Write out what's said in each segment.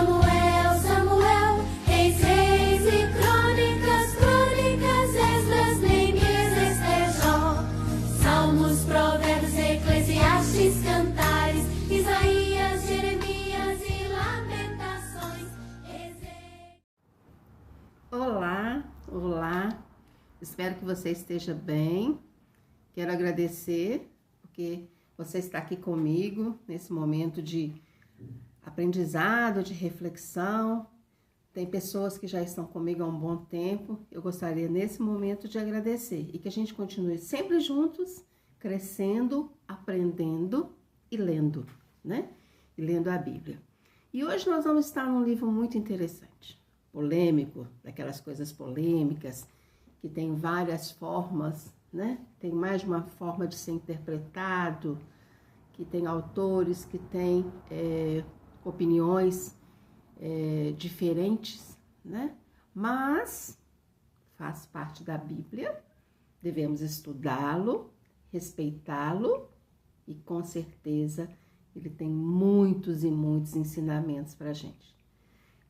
Samuel, Samuel, Reis, Reis e Crônicas, Crônicas, Esdras, Neemias, Ester, Jó, Salmos, Provérbios, Eclesiastes, Cantares, Isaías, Jeremias e Lamentações. Olá, olá, espero que você esteja bem. Quero agradecer porque você está aqui comigo nesse momento de aprendizado, de reflexão. Tem pessoas que já estão comigo há um bom tempo. Eu gostaria nesse momento de agradecer e que a gente continue sempre juntos, crescendo, aprendendo e lendo, né? E lendo a Bíblia. E hoje nós vamos estar num livro muito interessante, polêmico, daquelas coisas polêmicas, que tem várias formas, né? Tem mais de uma forma de ser interpretado, que tem autores que têm opiniões diferentes, né? Mas faz parte da Bíblia, devemos estudá-lo, respeitá-lo e com certeza ele tem muitos e muitos ensinamentos para a gente.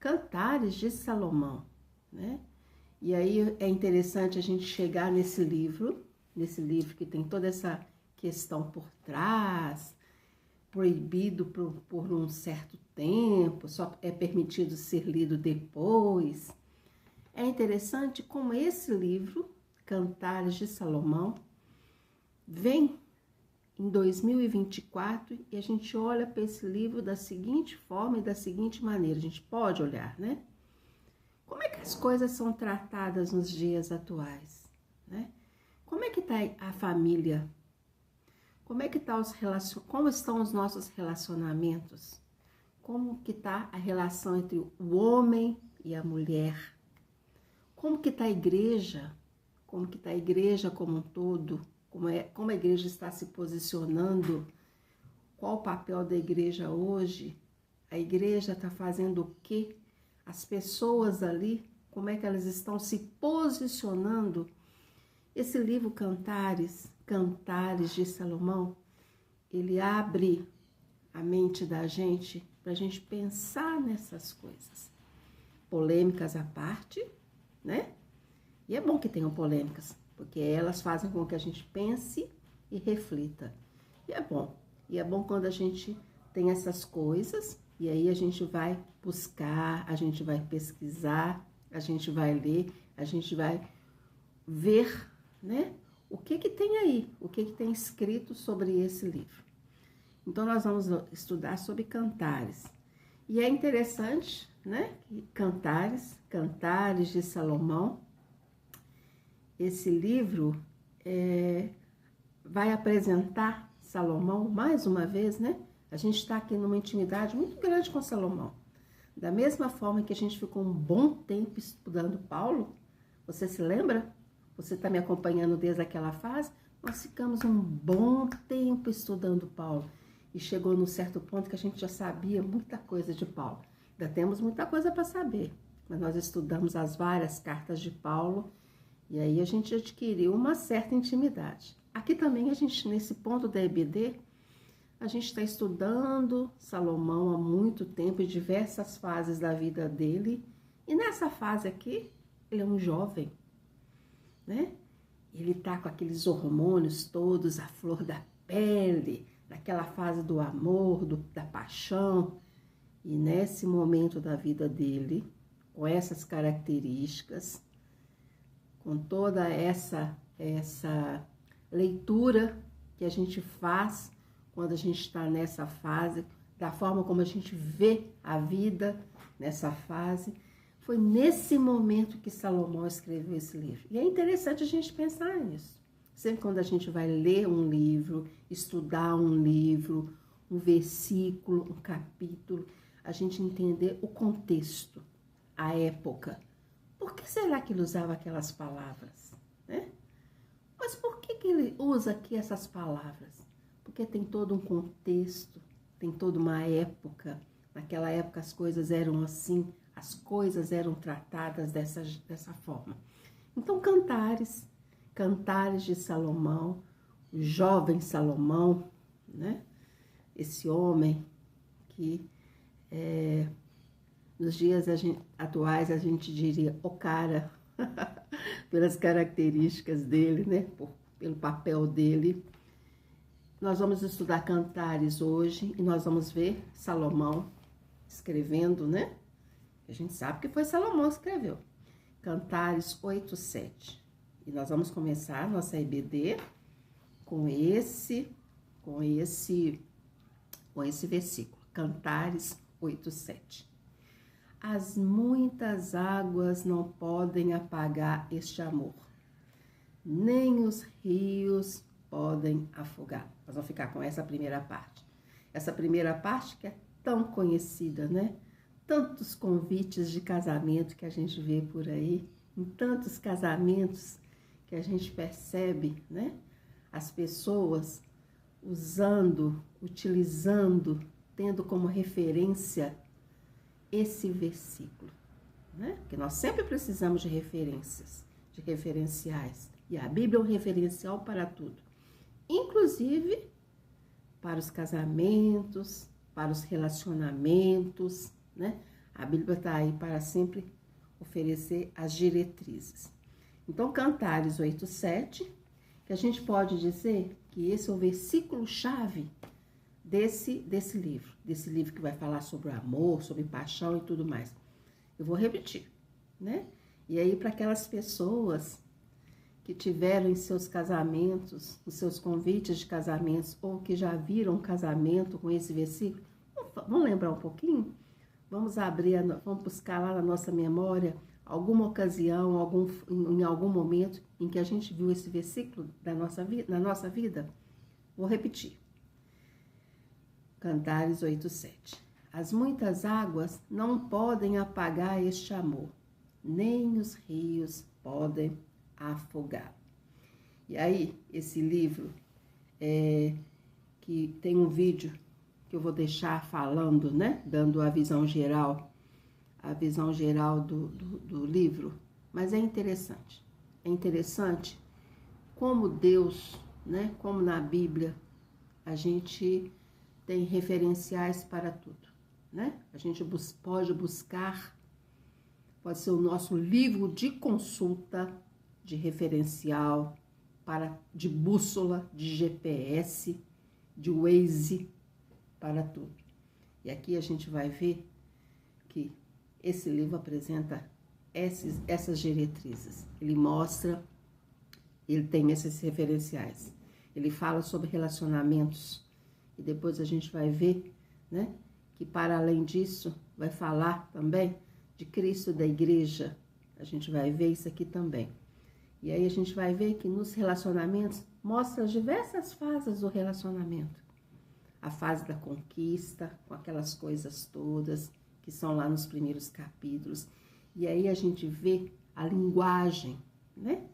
Cantares de Salomão, né? E aí é interessante a gente chegar nesse livro que tem toda essa questão por trás, proibido por um certo tempo, só é permitido ser lido depois. É interessante como esse livro, Cantares de Salomão, vem em 2024 e a gente olha para esse livro da seguinte forma e da seguinte maneira. A gente pode olhar, né? Como é que as coisas são tratadas nos dias atuais, né? Como é que está a família? Como é que como estão os nossos relacionamentos? Como que está a relação entre o homem e a mulher? Como que está a igreja? Como que está a igreja como um todo? Como a igreja está se posicionando? Qual o papel da igreja hoje? A igreja está fazendo o quê? As pessoas ali, como é que elas estão se posicionando? Esse livro Cantares de Salomão, ele abre a mente da gente para a gente pensar nessas coisas. Polêmicas à parte, né? E é bom que tenham polêmicas, porque elas fazem com que a gente pense e reflita. E é bom. E é bom quando a gente tem essas coisas, e aí a gente vai buscar, a gente vai pesquisar, a gente vai ler, a gente vai ver, né? O que tem aí, o que tem escrito sobre esse livro. Então, nós vamos estudar sobre Cantares. E é interessante, né? Cantares de Salomão. Esse livro vai apresentar Salomão mais uma vez, né? A gente está aqui numa intimidade muito grande com Salomão. Da mesma forma que a gente ficou um bom tempo estudando Paulo, você se lembra? Você está me acompanhando desde aquela fase? Nós ficamos um bom tempo estudando Paulo. E chegou num certo ponto que a gente já sabia muita coisa de Paulo. Ainda temos muita coisa para saber. Mas nós estudamos as várias cartas de Paulo. E aí a gente adquiriu uma certa intimidade. Aqui também a gente, nesse ponto da EBD, a gente está estudando Salomão há muito tempo, em diversas fases da vida dele. E nessa fase aqui, ele é um jovem, né? Ele tá com aqueles hormônios todos, a flor da pele, naquela fase do amor, da paixão. E nesse momento da vida dele, com essas características, com toda essa leitura que a gente faz quando a gente está nessa fase, da forma como a gente vê a vida nessa fase, foi nesse momento que Salomão escreveu esse livro. E é interessante a gente pensar nisso. Sempre quando a gente vai ler um livro, estudar um livro, um versículo, um capítulo, a gente entender o contexto, a época. Por que será que ele usava aquelas palavras, né? Mas por que ele usa aqui essas palavras? Porque tem todo um contexto, tem toda uma época. Naquela época as coisas eram assim, as coisas eram tratadas dessa forma. Então, Cantares de Salomão, o jovem Salomão, né? Esse homem que Nos dias atuais, a gente diria o cara, pelas características dele, né? Pelo papel dele. Nós vamos estudar Cantares hoje e nós vamos ver Salomão escrevendo, né? A gente sabe que foi Salomão que escreveu. Cantares 8:7. E nós vamos começar a nossa EBD com esse versículo. Cantares 8:7. As muitas águas não podem apagar este amor, nem os rios podem afogar. Nós vamos ficar com essa primeira parte. Essa primeira parte que é tão conhecida, né? Tantos convites de casamento que a gente vê por aí, em tantos casamentos que a gente percebe, né? As pessoas usando, utilizando, tendo como referência esse versículo, né? Porque nós sempre precisamos de referências, de referenciais. E a Bíblia é um referencial para tudo, inclusive para os casamentos, para os relacionamentos, né? A Bíblia está aí para sempre oferecer as diretrizes. Então, Cantares 8:7, que a gente pode dizer que esse é o versículo-chave desse livro que vai falar sobre o amor, sobre paixão e tudo mais. Eu vou repetir, né? E aí, para aquelas pessoas que tiveram em seus casamentos, os seus convites de casamentos, ou que já viram um casamento com esse versículo, vamos lembrar um pouquinho? Vamos vamos buscar lá na nossa memória alguma ocasião, em algum momento em que a gente viu esse versículo na nossa vida? Vou repetir. Cantares 8:7. As muitas águas não podem apagar este amor, nem os rios podem afogar. E aí, esse livro, que tem um vídeo que eu vou deixar falando, né? Dando a visão geral do livro. Mas é interessante. É interessante como Deus, né? Como na Bíblia, a gente tem referenciais para tudo, né? A gente pode buscar, pode ser o nosso livro de consulta, de referencial, de bússola, de GPS, de Waze, para tudo. E aqui a gente vai ver que esse livro apresenta essas diretrizes. Ele mostra, ele tem esses referenciais. Ele fala sobre relacionamentos. E depois a gente vai ver, né, que para além disso, vai falar também de Cristo, da igreja. A gente vai ver isso aqui também. E aí a gente vai ver que nos relacionamentos, mostra as diversas fases do relacionamento. A fase da conquista, com aquelas coisas todas, que são lá nos primeiros capítulos. E aí a gente vê a linguagem, né?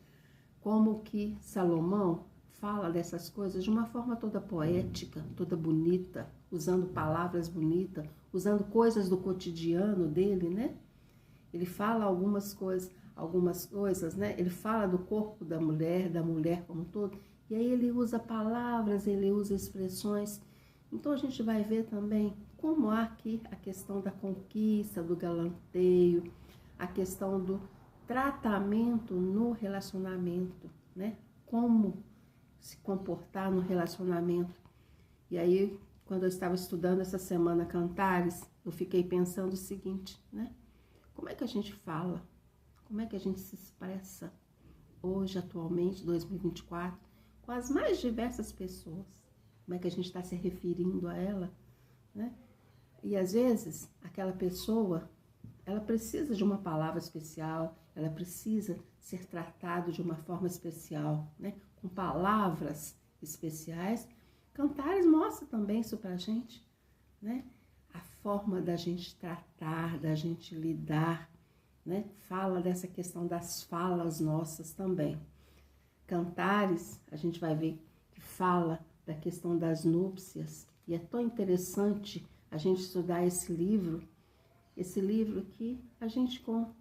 Como que Salomão fala dessas coisas de uma forma toda poética, toda bonita, usando palavras bonitas, usando coisas do cotidiano dele, né? Ele fala algumas coisas, né? Ele fala do corpo da mulher como um todo, e aí ele usa palavras, ele usa expressões. Então a gente vai ver também como há aqui a questão da conquista, do galanteio, a questão do tratamento no relacionamento, né? Como se comportar no relacionamento. E aí, quando eu estava estudando essa semana Cantares, eu fiquei pensando o seguinte, né? Como é que a gente fala? Como é que a gente se expressa hoje, atualmente, 2024, com as mais diversas pessoas? Como é que a gente está se referindo a ela, né? E às vezes, aquela pessoa, ela precisa de uma palavra especial, ela precisa ser tratada de uma forma especial, né? Com palavras especiais. Cantares mostra também isso pra gente, né? A forma da gente tratar, da gente lidar, né? Fala dessa questão das falas nossas também. Cantares, a gente vai ver que fala da questão das núpcias, e é tão interessante a gente estudar esse livro que a gente com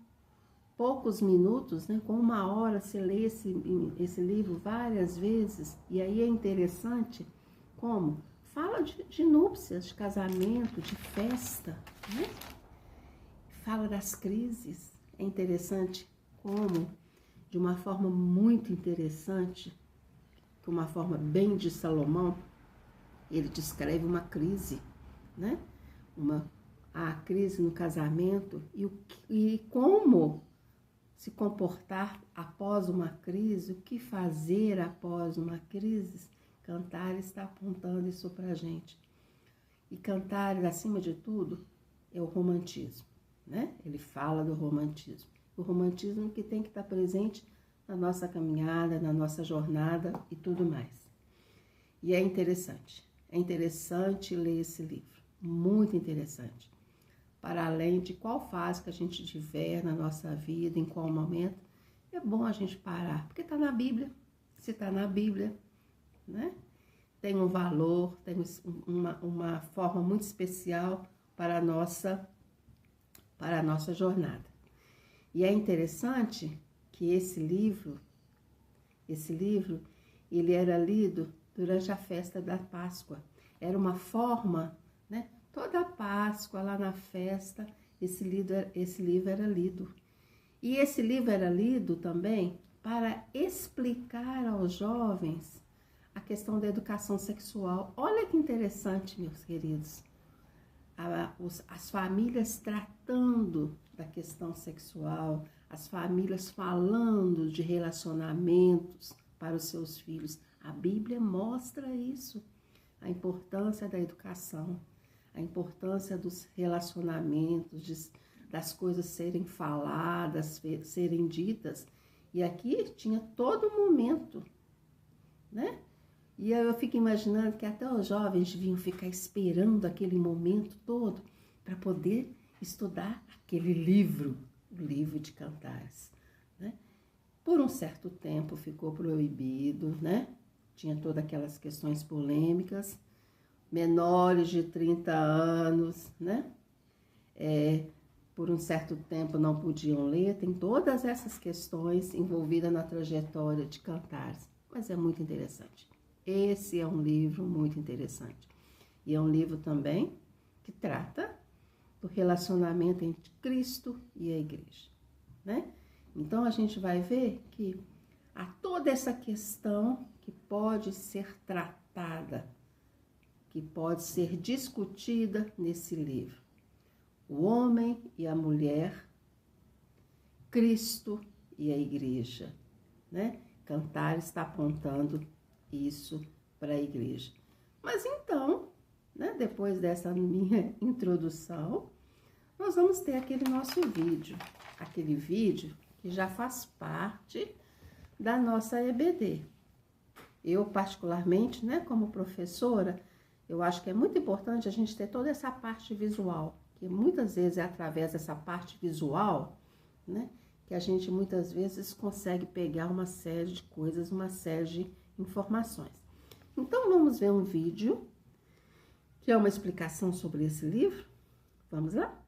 poucos minutos, né, com 1 hora, você lê esse livro várias vezes, e aí é interessante como fala de núpcias, de casamento, de festa, né? fala das crises. É interessante como, de uma forma muito interessante, de uma forma bem de Salomão, ele descreve uma crise, né? A crise no casamento e como se comportar após uma crise, o que fazer após uma crise. Cantares está apontando isso para a gente. E Cantares, acima de tudo, é o romantismo, né? Ele fala do romantismo. O romantismo que tem que estar presente na nossa caminhada, na nossa jornada e tudo mais. E é interessante ler esse livro, muito interessante. Para além de qual fase que a gente tiver na nossa vida, em qual momento, é bom a gente parar, porque está na Bíblia. Se está na Bíblia, né? Tem um valor, tem uma forma muito especial para a nossa jornada. E é interessante que esse livro, ele era lido durante a festa da Páscoa. Era uma forma, né? Toda a Páscoa, lá na festa, esse livro era lido. E esse livro era lido também para explicar aos jovens a questão da educação sexual. Olha que interessante, meus queridos. As famílias tratando da questão sexual, as famílias falando de relacionamentos para os seus filhos. A Bíblia mostra isso, a importância da educação, a importância dos relacionamentos, das coisas serem faladas, serem ditas. E aqui tinha todo momento, né? E eu fico imaginando que até os jovens deviam ficar esperando aquele momento todo para poder estudar aquele livro, o livro de Cantares, né? Por um certo tempo ficou proibido, né? Tinha todas aquelas questões polêmicas, menores de 30 anos, né? Por um certo tempo não podiam ler, tem todas essas questões envolvidas na trajetória de Cantares, mas é muito interessante. Esse é um livro muito interessante. E é um livro também que trata do relacionamento entre Cristo e a igreja, né? Então a gente vai ver que há toda essa questão que pode ser tratada, que pode ser discutida nesse livro. O homem e a mulher, Cristo e a igreja, né? Cantares está apontando isso para a igreja. Mas então, né, depois dessa minha introdução, nós vamos ter aquele nosso vídeo. Aquele vídeo que já faz parte da nossa EBD. Eu, particularmente, né, como professora, eu acho que é muito importante a gente ter toda essa parte visual, que muitas vezes é através dessa parte visual, né, que a gente muitas vezes consegue pegar uma série de coisas, uma série de informações. Então, vamos ver um vídeo, que é uma explicação sobre esse livro. Vamos lá?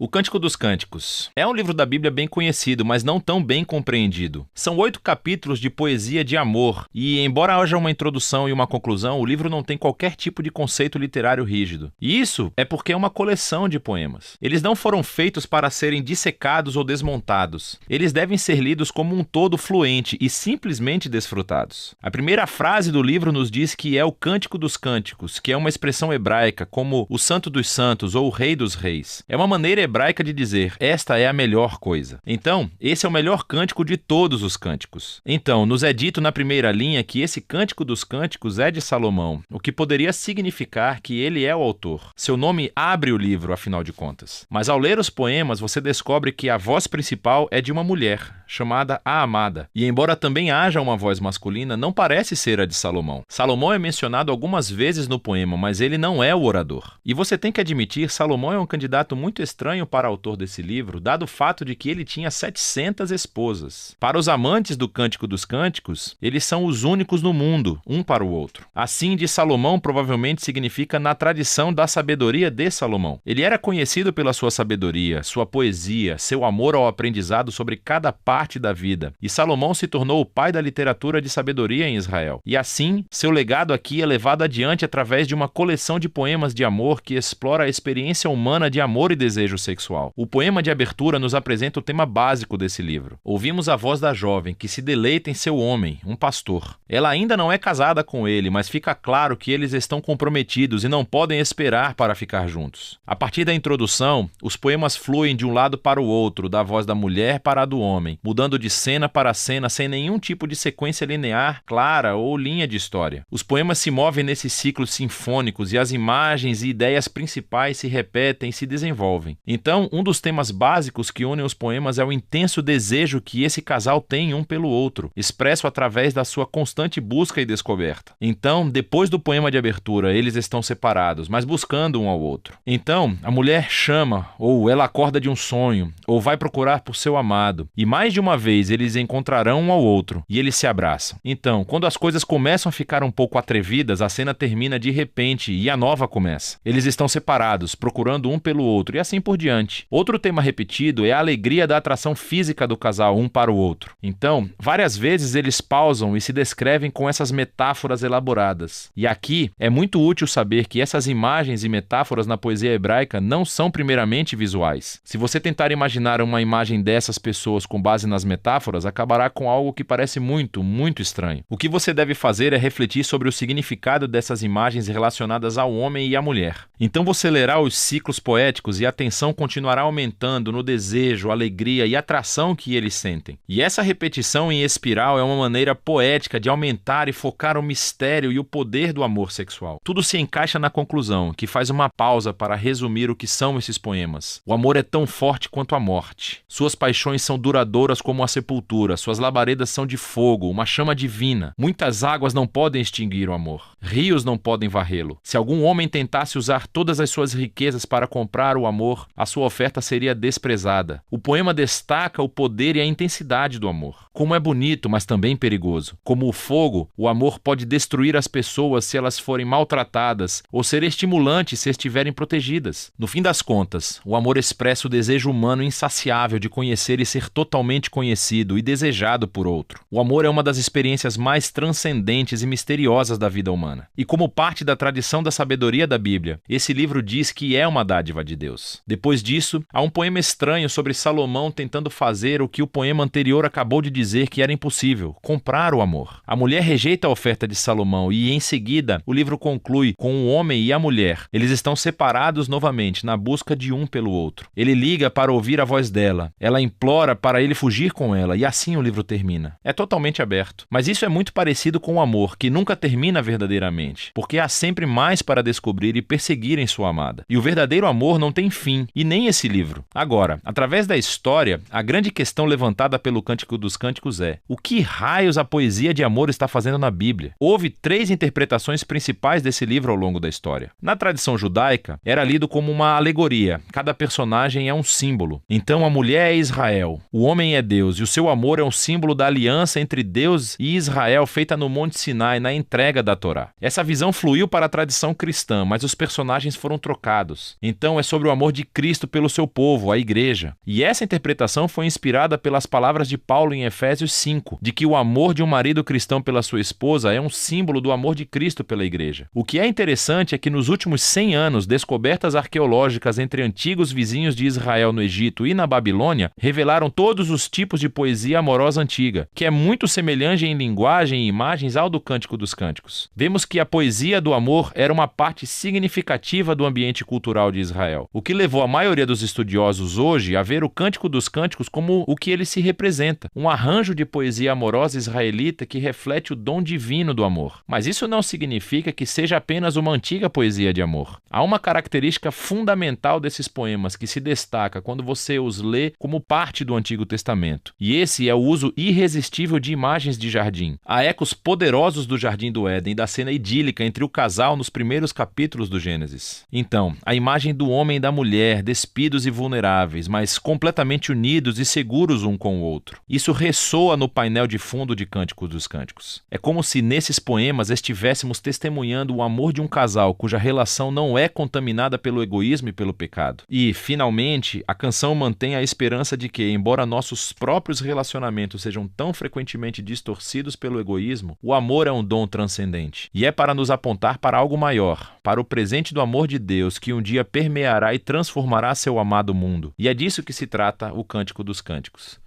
O Cântico dos Cânticos é um livro da Bíblia bem conhecido, mas não tão bem compreendido. São 8 capítulos de poesia de amor, e embora haja uma introdução e uma conclusão, o livro não tem qualquer tipo de conceito literário rígido. E isso é porque é uma coleção de poemas. Eles não foram feitos para serem dissecados ou desmontados. Eles devem ser lidos como um todo fluente e simplesmente desfrutados. A primeira frase do livro nos diz que é o Cântico dos Cânticos, que é uma expressão hebraica como o Santo dos Santos ou o Rei dos Reis. É uma maneira hebraica de dizer, esta é a melhor coisa. Então, esse é o melhor cântico de todos os cânticos. Então, nos é dito na primeira linha que esse Cântico dos Cânticos é de Salomão, o que poderia significar que ele é o autor. Seu nome abre o livro, afinal de contas. Mas ao ler os poemas, você descobre que a voz principal é de uma mulher, chamada a Amada. E embora também haja uma voz masculina, não parece ser a de Salomão. Salomão é mencionado algumas vezes no poema, mas ele não é o orador. E você tem que admitir, Salomão é um candidato muito estranho estranho para o autor desse livro, dado o fato de que ele tinha 700 esposas. Para os amantes do Cântico dos Cânticos, eles são os únicos no mundo, um para o outro. Assim, de Salomão provavelmente significa na tradição da sabedoria de Salomão. Ele era conhecido pela sua sabedoria, sua poesia, seu amor ao aprendizado sobre cada parte da vida. E Salomão se tornou o pai da literatura de sabedoria em Israel. E assim, seu legado aqui é levado adiante através de uma coleção de poemas de amor que explora a experiência humana de amor e desejo sexual. O poema de abertura nos apresenta o tema básico desse livro. Ouvimos a voz da jovem que se deleita em seu homem, um pastor. Ela ainda não é casada com ele, mas fica claro que eles estão comprometidos e não podem esperar para ficar juntos. A partir da introdução, os poemas fluem de um lado para o outro, da voz da mulher para a do homem, mudando de cena para cena sem nenhum tipo de sequência linear, clara ou linha de história. Os poemas se movem nesses ciclos sinfônicos e as imagens e ideias principais se repetem e se desenvolvem. Então, um dos temas básicos que unem os poemas é o intenso desejo que esse casal tem um pelo outro, expresso através da sua constante busca e descoberta. Então, depois do poema de abertura, eles estão separados, mas buscando um ao outro. Então, a mulher chama, ou ela acorda de um sonho, ou vai procurar por seu amado, e mais de uma vez eles encontrarão um ao outro, e eles se abraçam. Então, quando as coisas começam a ficar um pouco atrevidas, a cena termina de repente e a nova começa. Eles estão separados, procurando um pelo outro, e assim por diante. Outro tema repetido é a alegria da atração física do casal um para o outro. Então, várias vezes eles pausam e se descrevem com essas metáforas elaboradas. E aqui é muito útil saber que essas imagens e metáforas na poesia hebraica não são primeiramente visuais. Se você tentar imaginar uma imagem dessas pessoas com base nas metáforas, acabará com algo que parece muito, muito estranho. O que você deve fazer é refletir sobre o significado dessas imagens relacionadas ao homem e à mulher. Então você lerá os ciclos poéticos e a tensão continuará aumentando no desejo, alegria e atração que eles sentem. E essa repetição em espiral é uma maneira poética de aumentar e focar o mistério e o poder do amor sexual. Tudo se encaixa na conclusão, que faz uma pausa para resumir o que são esses poemas. O amor é tão forte quanto a morte. Suas paixões são duradouras como a sepultura, suas labaredas são de fogo, uma chama divina. Muitas águas não podem extinguir o amor. Rios não podem varrê-lo. Se algum homem tentasse usar todas as suas riquezas para comprar o amor, a sua oferta seria desprezada. O poema destaca o poder e a intensidade do amor. Como é bonito, mas também perigoso. Como o fogo, o amor pode destruir as pessoas se elas forem maltratadas ou ser estimulante se estiverem protegidas. No fim das contas, o amor expressa o desejo humano insaciável de conhecer e ser totalmente conhecido e desejado por outro. O amor é uma das experiências mais transcendentes e misteriosas da vida humana. E como parte da tradição da sabedoria da Bíblia, esse livro diz que é uma dádiva de Deus. Depois disso, há um poema estranho sobre Salomão tentando fazer o que o poema anterior acabou de dizer que era impossível: comprar o amor. A mulher rejeita a oferta de Salomão e, em seguida, o livro conclui com o homem e a mulher. Eles estão separados novamente, na busca de um pelo outro. Ele liga para ouvir a voz dela. Ela implora para ele fugir com ela, e assim o livro termina. É totalmente aberto. Mas isso é muito parecido com o amor, que nunca termina verdadeiramente, porque há sempre mais para descobrir e perseguir em sua amada. E o verdadeiro amor não tem fim, e nem esse livro. Agora, através da história, a grande questão levantada pelo Cântico dos Cânticos é: o que raios a poesia de amor está fazendo na Bíblia? Houve 3 interpretações principais desse livro ao longo da história. Na tradição judaica, era lido como uma alegoria. Cada personagem é um símbolo. Então a mulher é Israel, o homem é Deus, e o seu amor é um símbolo da aliança entre Deus e Israel feita no Monte Sinai na entrega da Torá. Essa visão fluiu para a tradição cristã, mas os personagens foram trocados. Então é sobre o amor de Cristo pelo seu povo, a igreja. E essa interpretação foi inspirada pelas palavras de Paulo em Efésios 5, de que o amor de um marido cristão pela sua esposa é um símbolo do amor de Cristo pela igreja. O que é interessante é que nos últimos 100 anos, descobertas arqueológicas entre antigos vizinhos de Israel no Egito e na Babilônia revelaram todos os tipos de poesia amorosa antiga, que é muito semelhante em linguagem e imagens ao do Cântico dos Cânticos. Vemos que a poesia do amor era uma parte significativa do ambiente cultural de Israel, o que levou a maioria dos estudiosos hoje a ver o Cântico dos Cânticos como o que ele se representa, um arranjo de poesia amorosa israelita que reflete o dom divino do amor. Mas isso não significa que seja apenas uma antiga poesia de amor. Há uma característica fundamental desses poemas que se destaca quando você os lê como parte do Antigo Testamento, e esse é o uso irresistível de imagens de jardim. Há ecos poderosos do Jardim do Éden e da cena cena idílica entre o casal nos primeiros capítulos do Gênesis. Então, a imagem do homem e da mulher, despidos e vulneráveis, mas completamente unidos e seguros um com o outro. Isso ressoa no painel de fundo de Cânticos dos Cânticos. É como se nesses poemas estivéssemos testemunhando o amor de um casal cuja relação não é contaminada pelo egoísmo e pelo pecado. E, finalmente, a canção mantém a esperança de que, embora nossos próprios relacionamentos sejam tão frequentemente distorcidos pelo egoísmo, o amor é um dom transcendente. E é para nos apontar para algo maior, para o presente do amor de Deus que um dia permeará e transformará seu amado mundo. E é disso que se trata o Cântico dos Cânticos.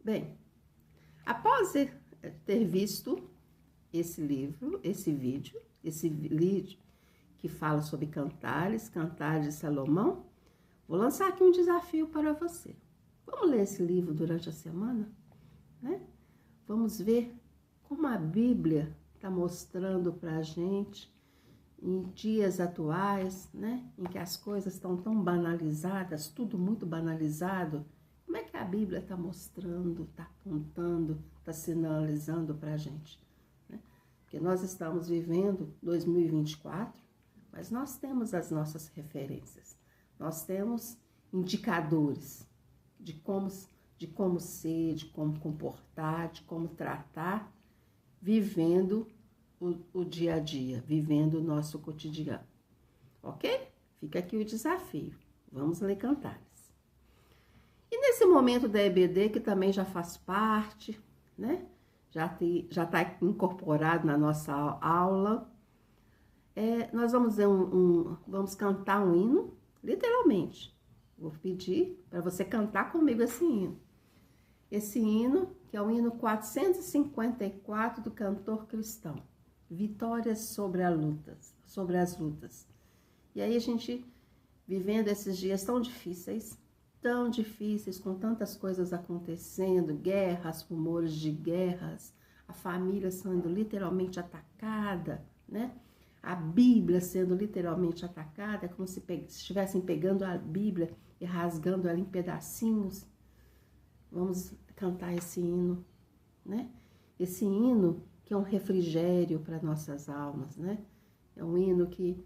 Bem, após ter visto esse livro, esse vídeo que fala sobre cantares de Salomão, vou lançar aqui um desafio para você. Vamos ler esse livro durante a semana, né? Vamos ver como a Bíblia está mostrando para a gente, em dias atuais, né? Em que as coisas estão tão banalizadas, tudo muito banalizado. Como é que a Bíblia está mostrando, está apontando, está sinalizando para a gente, né? Porque nós estamos vivendo 2024, mas nós temos as nossas referências. Nós temos indicadores de como ser, de como comportar, de como tratar, vivendo o dia a dia, vivendo o nosso cotidiano. Ok? Fica aqui o desafio. Vamos ler cantares. E nesse momento da EBD, que também já faz parte, né? Já está incorporado na nossa aula, nós vamos vamos cantar um hino, literalmente. Vou pedir para você cantar comigo esse hino. Esse hino, que é o hino 454 do cantor cristão. Vitórias sobre as lutas. E aí a gente, vivendo esses dias tão difíceis, com tantas coisas acontecendo, guerras, rumores de guerras, a família sendo literalmente atacada, né? A Bíblia sendo literalmente atacada, é como se estivessem pegando a Bíblia e rasgando ela em pedacinhos. Vamos cantar esse hino, né? Esse hino que é um refrigério para nossas almas, né? É um hino que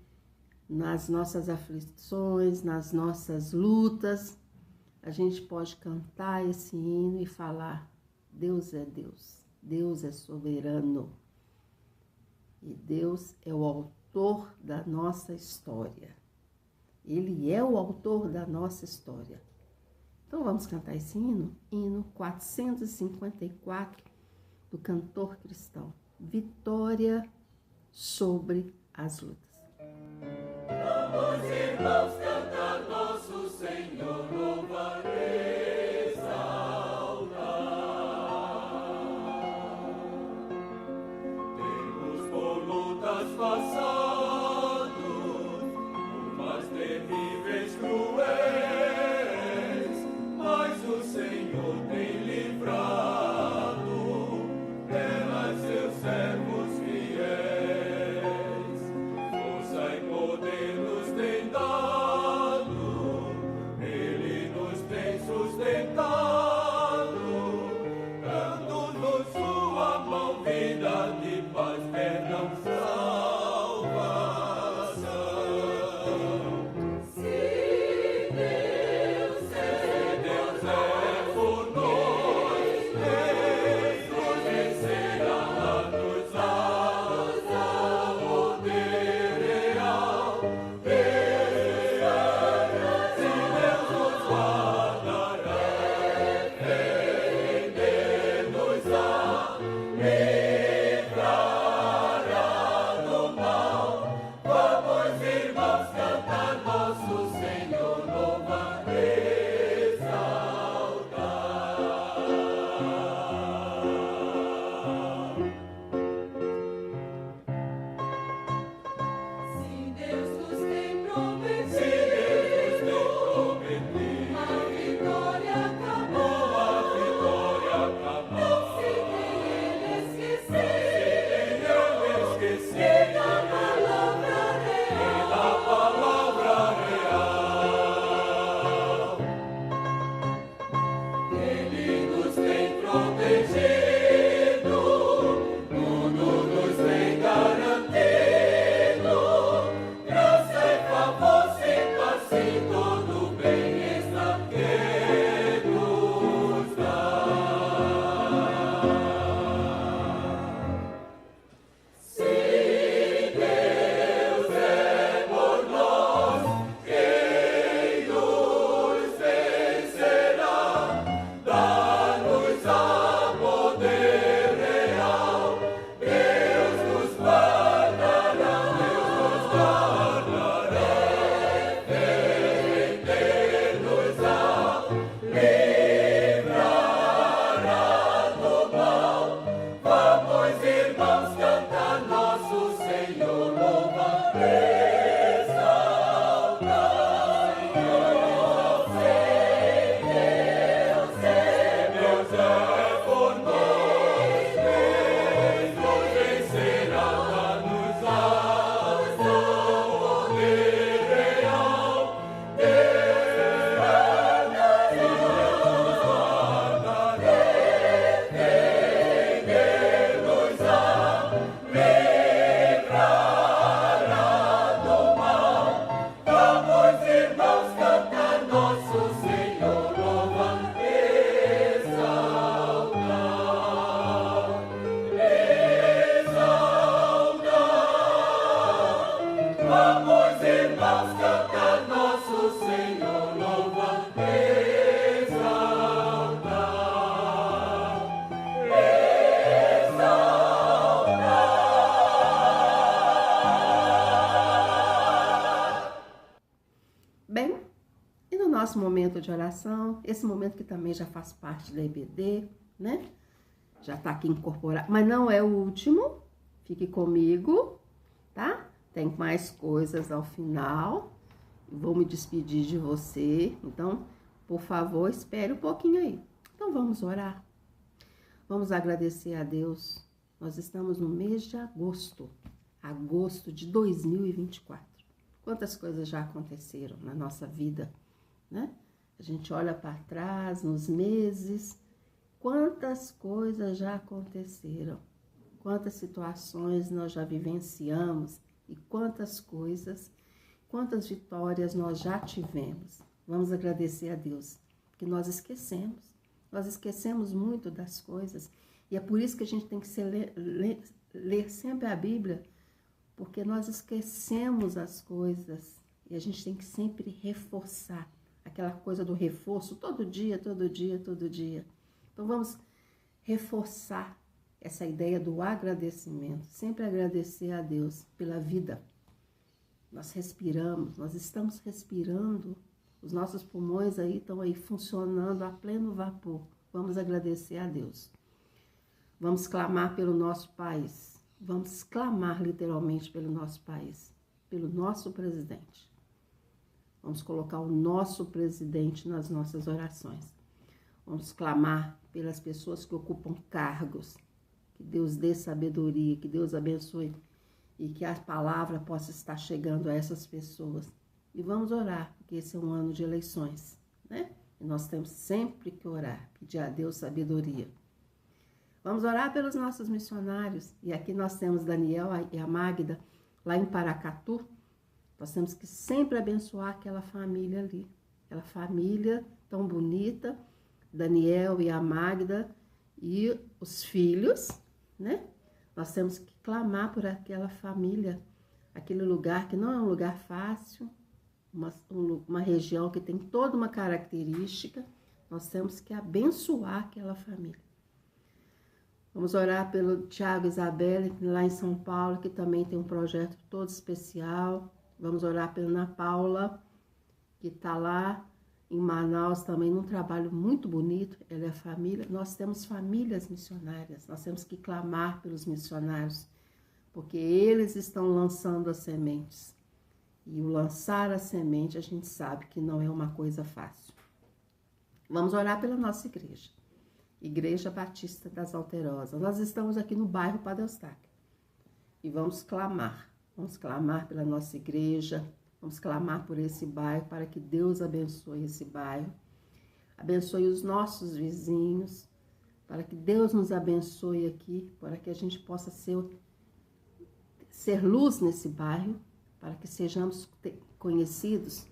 nas nossas aflições, nas nossas lutas, a gente pode cantar esse hino e falar: Deus é Deus, Deus é soberano. E Deus é o autor da nossa história. Ele é o autor da nossa história. Então vamos cantar esse hino? Hino 454 do cantor cristão. Vitória sobre as lutas. Vamos, irmãos, cantar nosso Senhor, louvar e exaltar. Temos por lutas passados, umas terríveis, cruéis, mas o Senhor tem livrado delas seus servos fiéis. Força e poder nos tem dado, Ele nosso momento de oração, esse momento que também já faz parte da EBD, né? Já está aqui incorporado, mas não é o último. Fique comigo, tá? Tem mais coisas ao final. Vou me despedir de você. Então, por favor, espere um pouquinho aí. Então, vamos orar. Vamos agradecer a Deus. Nós estamos no mês de agosto de 2024. Quantas coisas já aconteceram na nossa vida, né? A gente olha para trás, nos meses, quantas coisas já aconteceram, quantas situações nós já vivenciamos e quantas coisas, quantas vitórias nós já tivemos. Vamos agradecer a Deus, porque nós esquecemos muito das coisas, e é por isso que a gente tem que ler sempre a Bíblia, porque nós esquecemos as coisas, e a gente tem que sempre reforçar, aquela coisa do reforço, todo dia. Então vamos reforçar essa ideia do agradecimento, sempre agradecer a Deus pela vida. Nós respiramos, nós estamos respirando, os nossos pulmões aí estão aí funcionando a pleno vapor. Vamos agradecer a Deus. Vamos clamar pelo nosso país. Vamos clamar literalmente pelo nosso país, pelo nosso presidente. Vamos colocar o nosso presidente nas nossas orações. Vamos clamar pelas pessoas que ocupam cargos. Que Deus dê sabedoria, que Deus abençoe e que a palavra possa estar chegando a essas pessoas. E vamos orar, porque esse é um ano de eleições, né? E nós temos sempre que orar, pedir a Deus sabedoria. Vamos orar pelos nossos missionários. E aqui nós temos Daniel e a Magda, lá em Paracatu. Nós temos que sempre abençoar aquela família ali. Aquela família tão bonita, Daniel e a Magda e os filhos, né? Nós temos que clamar por aquela família, aquele lugar que não é um lugar fácil, uma região que tem toda uma característica. Nós temos que abençoar aquela família. Vamos orar pelo Tiago e Isabelle, lá em São Paulo, que também tem um projeto todo especial. Vamos orar pela Ana Paula, que está lá em Manaus também, num trabalho muito bonito. Ela é família. Nós temos famílias missionárias, nós temos que clamar pelos missionários, porque eles estão lançando as sementes. E o lançar a semente, a gente sabe que não é uma coisa fácil. Vamos orar pela nossa igreja. Igreja Batista das Alterosas. Nós estamos aqui no bairro Padre Eustáquio. E vamos clamar pela nossa igreja, vamos clamar por esse bairro, para que Deus abençoe esse bairro, abençoe os nossos vizinhos, para que Deus nos abençoe aqui, para que a gente possa ser luz nesse bairro, para que sejamos conhecidos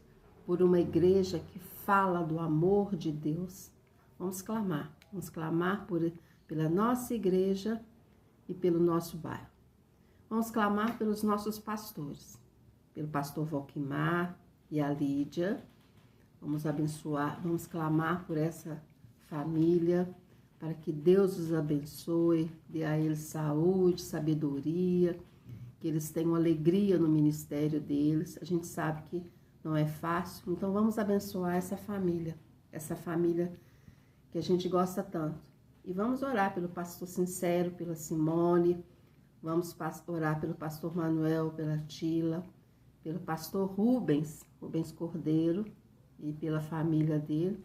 por uma igreja que fala do amor de Deus. Vamos clamar pela nossa igreja e pelo nosso bairro. Vamos clamar pelos nossos pastores, pelo pastor Valquimar e a Lídia. Vamos abençoar, vamos clamar por essa família, para que Deus os abençoe, dê a eles saúde, sabedoria, que eles tenham alegria no ministério deles. A gente sabe que não é fácil, então vamos abençoar essa família que a gente gosta tanto. E vamos orar pelo pastor Sincero, pela Simone, vamos orar pelo pastor Manuel, pela Tila, pelo pastor Rubens Cordeiro e pela família dele,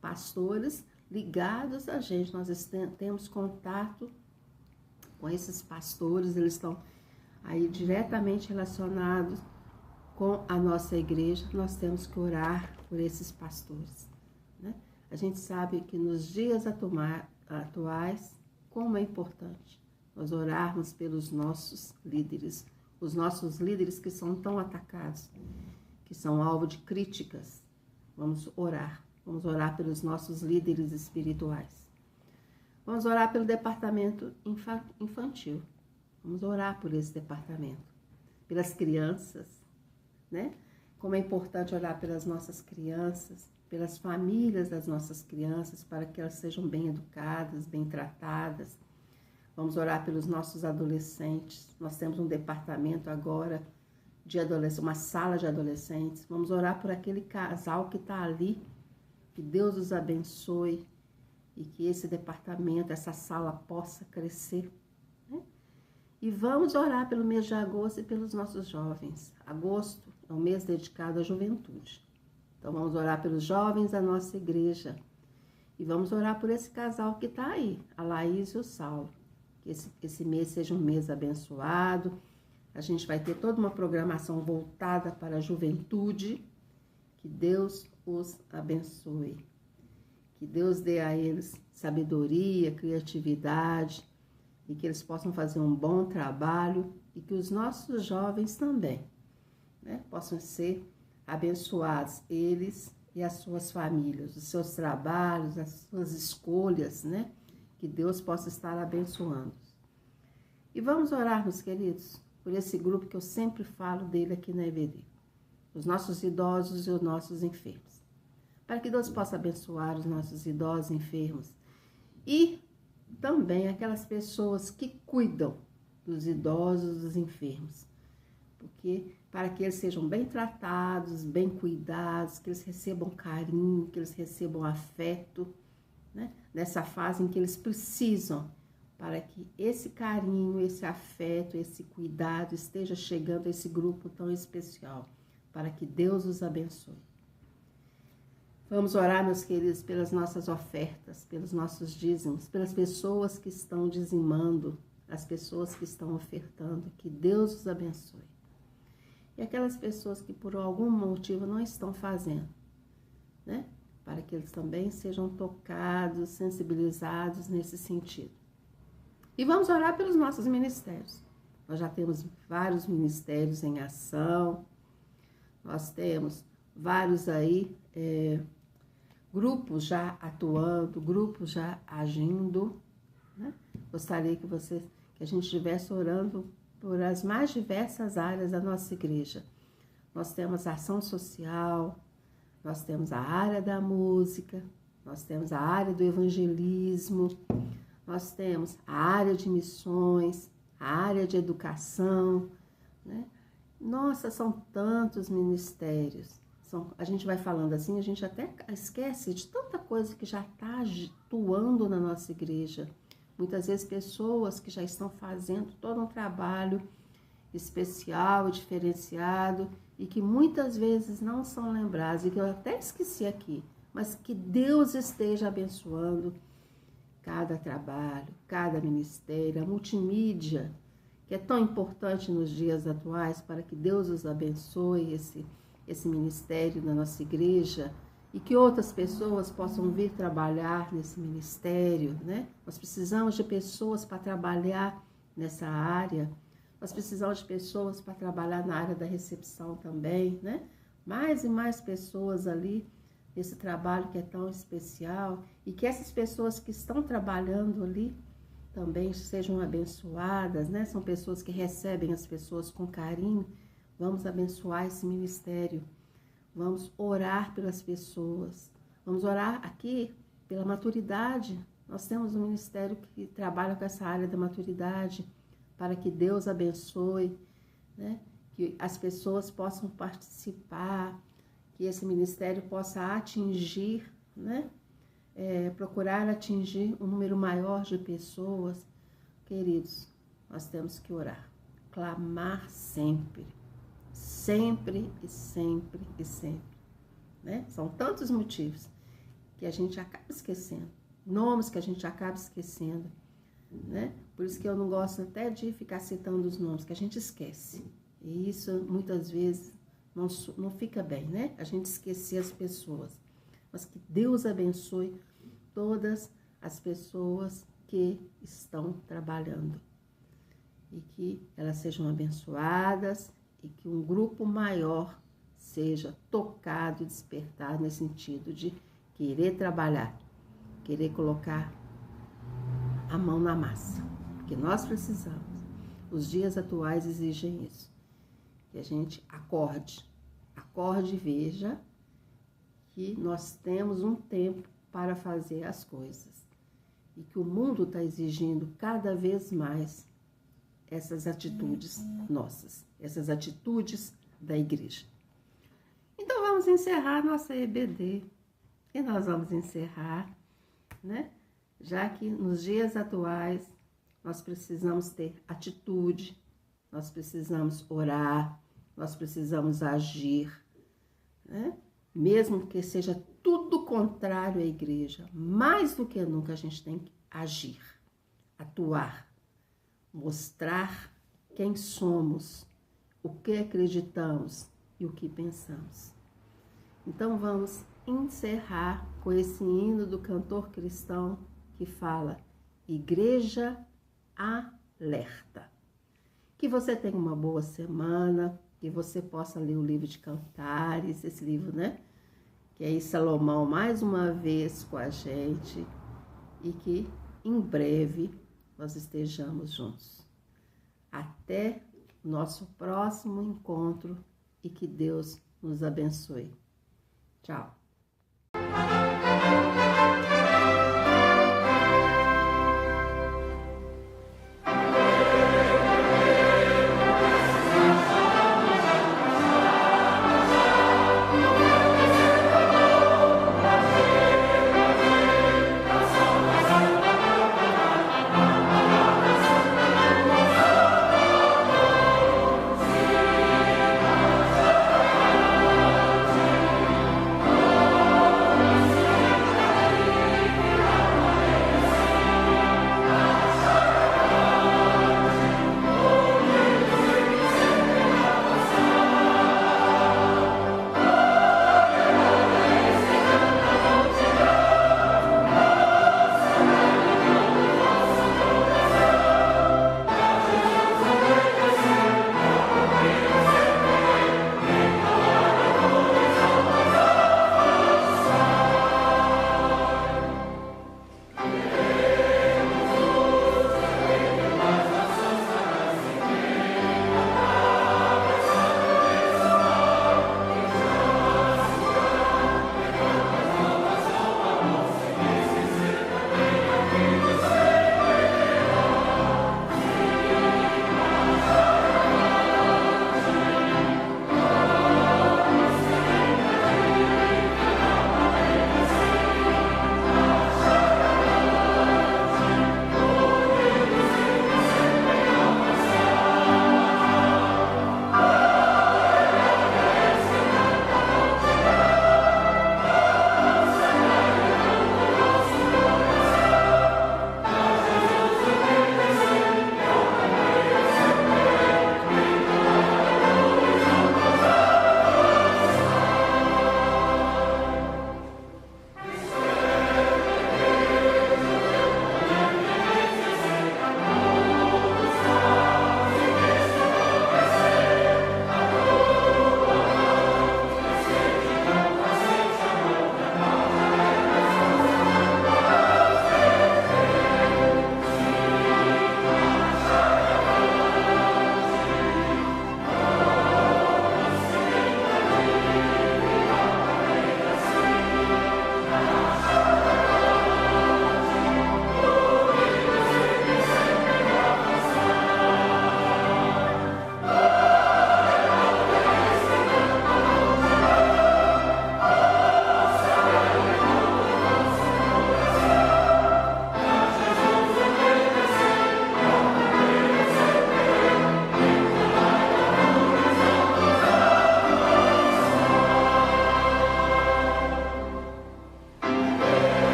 pastores ligados a gente. Nós temos contato com esses pastores, eles estão aí diretamente relacionados com a nossa igreja. Nós temos que orar por esses pastores, né? A gente sabe que nos dias atuais, como é importante nós orarmos pelos nossos líderes, os nossos líderes que são tão atacados, que são alvo de críticas. Vamos orar pelos nossos líderes espirituais. Vamos orar pelo departamento infantil. Vamos orar por esse departamento, pelas crianças, né? Como é importante orar pelas nossas crianças, pelas famílias das nossas crianças, para que elas sejam bem educadas, bem tratadas. Vamos orar pelos nossos adolescentes. Nós temos um departamento agora uma sala de adolescentes. Vamos orar por aquele casal que está ali. Que Deus os abençoe e que esse departamento, essa sala possa crescer, né? E vamos orar pelo mês de agosto e pelos nossos jovens. Agosto é um mês dedicado à juventude. Então vamos orar pelos jovens da nossa igreja. E vamos orar por esse casal que está aí, a Laís e o Saulo. Que esse mês seja um mês abençoado. A gente vai ter toda uma programação voltada para a juventude. Que Deus os abençoe. Que Deus dê a eles sabedoria, criatividade e que eles possam fazer um bom trabalho e que os nossos jovens também, né, possam ser abençoados, eles e as suas famílias, os seus trabalhos, as suas escolhas, né? Que Deus possa estar abençoando. E vamos orar, meus queridos, por esse grupo que eu sempre falo dele aqui na EBD. Os nossos idosos e os nossos enfermos. Para que Deus possa abençoar os nossos idosos e enfermos. E também aquelas pessoas que cuidam dos idosos e dos enfermos. Porque para que eles sejam bem tratados, bem cuidados, que eles recebam carinho, que eles recebam afeto, né? Nessa fase em que eles precisam, para que esse carinho, esse afeto, esse cuidado esteja chegando a esse grupo tão especial, para que Deus os abençoe. Vamos orar, meus queridos, pelas nossas ofertas, pelos nossos dízimos, pelas pessoas que estão dizimando, as pessoas que estão ofertando, que Deus os abençoe. E aquelas pessoas que por algum motivo não estão fazendo, né? Para que eles também sejam tocados, sensibilizados nesse sentido. E vamos orar pelos nossos ministérios. Nós já temos vários ministérios em ação, nós temos vários aí, grupos já atuando, grupos já agindo, né? Gostaria que a gente estivesse orando por as mais diversas áreas da nossa igreja. Nós temos a ação social, nós temos a área da música, nós temos a área do evangelismo, nós temos a área de missões, a área de educação, né? Nossa, são tantos ministérios. A gente vai falando assim, a gente até esquece de tanta coisa que já está atuando na nossa igreja. Muitas vezes pessoas que já estão fazendo todo um trabalho especial e diferenciado e que muitas vezes não são lembrados e que eu até esqueci aqui, mas que Deus esteja abençoando cada trabalho, cada ministério, a multimídia, que é tão importante nos dias atuais, para que Deus os abençoe esse ministério na nossa igreja e que outras pessoas possam vir trabalhar nesse ministério, né? Nós precisamos de pessoas para trabalhar nessa área, nós precisamos de pessoas para trabalhar na área da recepção também, né? Mais e mais pessoas ali nesse trabalho que é tão especial e que essas pessoas que estão trabalhando ali também sejam abençoadas, né? São pessoas que recebem as pessoas com carinho. Vamos abençoar esse ministério. Vamos orar pelas pessoas. Vamos orar aqui pela maturidade. Nós temos um ministério que trabalha com essa área da maturidade, para que Deus abençoe, né? Que as pessoas possam participar, que esse ministério possa atingir, né? Procurar atingir um número maior de pessoas. Queridos, nós temos que orar, clamar sempre. Sempre e sempre e sempre, né? São tantos motivos que a gente acaba esquecendo, nomes que a gente acaba esquecendo, né? Por isso que eu não gosto até de ficar citando os nomes, que a gente esquece. E isso muitas vezes não fica bem, né? A gente esquecer as pessoas. Mas que Deus abençoe todas as pessoas que estão trabalhando e que elas sejam abençoadas e que um grupo maior seja tocado e despertado nesse sentido de querer trabalhar, querer colocar a mão na massa, porque nós precisamos. Os dias atuais exigem isso, que a gente acorde e veja que nós temos um tempo para fazer as coisas e que o mundo está exigindo cada vez mais essas atitudes nossas, essas atitudes da igreja. Então vamos encerrar nossa EBD e nós vamos encerrar, né? Já que nos dias atuais nós precisamos ter atitude, nós precisamos orar, nós precisamos agir, né? Mesmo que seja tudo contrário à igreja, mais do que nunca a gente tem que agir, atuar, mostrar quem somos, o que acreditamos e o que pensamos. Então vamos encerrar com esse hino do cantor cristão que fala: Igreja alerta. Que você tenha uma boa semana, que você possa ler o livro de Cantares, esse livro, né? Que aí Salomão mais uma vez com a gente e que em breve nós estejamos juntos. Até o nosso próximo encontro e que Deus nos abençoe. Tchau.